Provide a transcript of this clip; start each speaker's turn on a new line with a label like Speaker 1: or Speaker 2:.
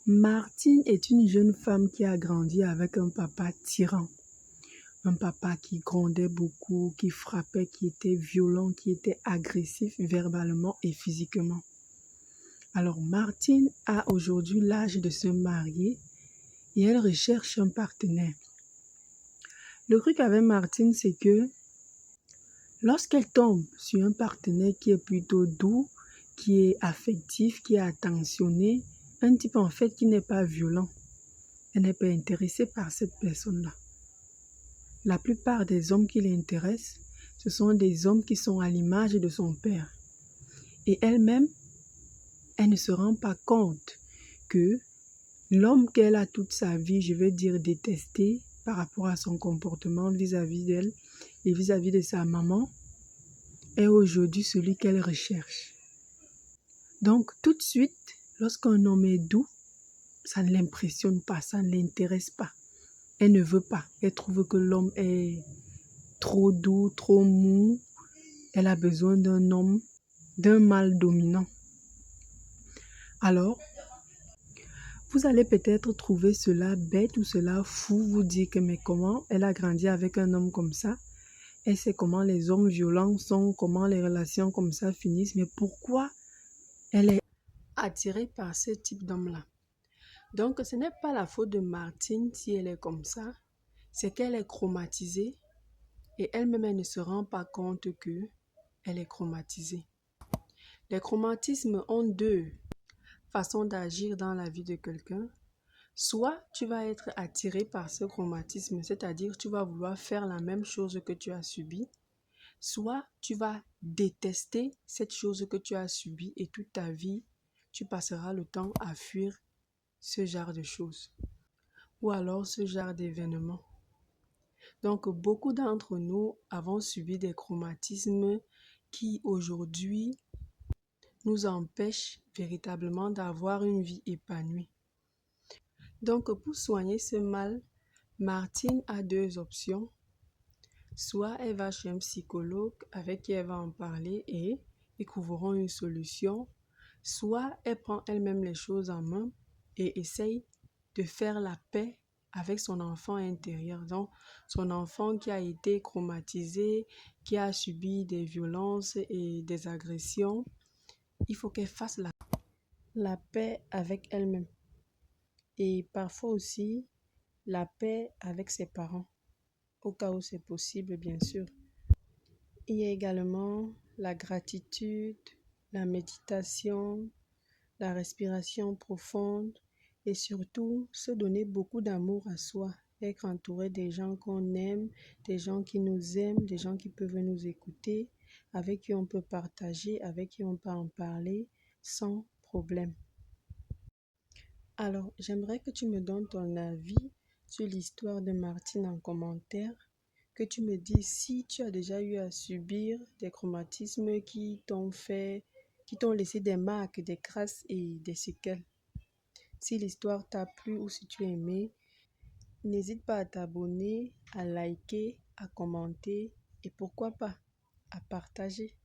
Speaker 1: Martine est une jeune femme qui a grandi avec un papa tyran. Un papa qui grondait beaucoup, qui frappait, qui était violent, qui était agressif verbalement et physiquement. Alors Martine a aujourd'hui l'âge de se marier et elle recherche un partenaire. Le truc avec Martine, c'est que lorsqu'elle tombe sur un partenaire qui est plutôt doux, qui est affectif, qui est attentionné, un type en fait qui n'est pas violent, elle n'est pas intéressée par cette personne-là. La plupart des hommes qui l'intéressent, ce sont des hommes qui sont à l'image de son père. Et elle-même, elle ne se rend pas compte que l'homme qu'elle a toute sa vie, je vais dire détesté par rapport à son comportement vis-à-vis d'elle et vis-à-vis de sa maman, est aujourd'hui celui qu'elle recherche. Donc tout de suite, lorsqu'un homme est doux, ça ne l'impressionne pas, ça ne l'intéresse pas. Elle ne veut pas. Elle trouve que l'homme est trop doux, trop mou. Elle a besoin d'un homme, d'un mâle dominant. Alors, vous allez peut-être trouver cela bête ou cela fou, vous dire que mais comment elle a grandi avec un homme comme ça? Elle sait comment les hommes violents sont, comment les relations comme ça finissent, mais pourquoi elle est attirée par ce type d'homme-là? Donc, ce n'est pas la faute de Martine si elle est comme ça, c'est qu'elle est traumatisée et elle-même elle ne se rend pas compte qu'elle est traumatisée. Les traumatismes ont deux façons d'agir dans la vie de quelqu'un. Soit tu vas être attiré par ce traumatisme, c'est-à-dire tu vas vouloir faire la même chose que tu as subi. Soit tu vas détester cette chose que tu as subie et toute ta vie, tu passeras le temps à fuir ce genre de choses ou alors ce genre d'événements. Donc, beaucoup d'entre nous avons subi des traumatismes qui aujourd'hui nous empêchent véritablement d'avoir une vie épanouie. Donc, pour soigner ce mal, Martine a deux options. Soit elle va chez un psychologue avec qui elle va en parler et ils trouveront une solution. Soit elle prend elle-même les choses en main et essaye de faire la paix avec son enfant intérieur. Donc, son enfant qui a été traumatisé, qui a subi des violences et des agressions, il faut qu'elle fasse la paix avec elle-même. Et parfois aussi, la paix avec ses parents, au cas où c'est possible, bien sûr. Il y a également la gratitude, la méditation, la respiration profonde et surtout se donner beaucoup d'amour à soi, être entouré des gens qu'on aime, des gens qui nous aiment, des gens qui peuvent nous écouter, avec qui on peut partager, avec qui on peut en parler sans problème. Alors, j'aimerais que tu me donnes ton avis sur l'histoire de Martine en commentaire, que tu me dises si tu as déjà eu à subir des traumatismes qui t'ont laissé des marques, des traces et des séquelles. Si l'histoire t'a plu ou si tu as aimé, n'hésite pas à t'abonner, à liker, à commenter et pourquoi pas à partager.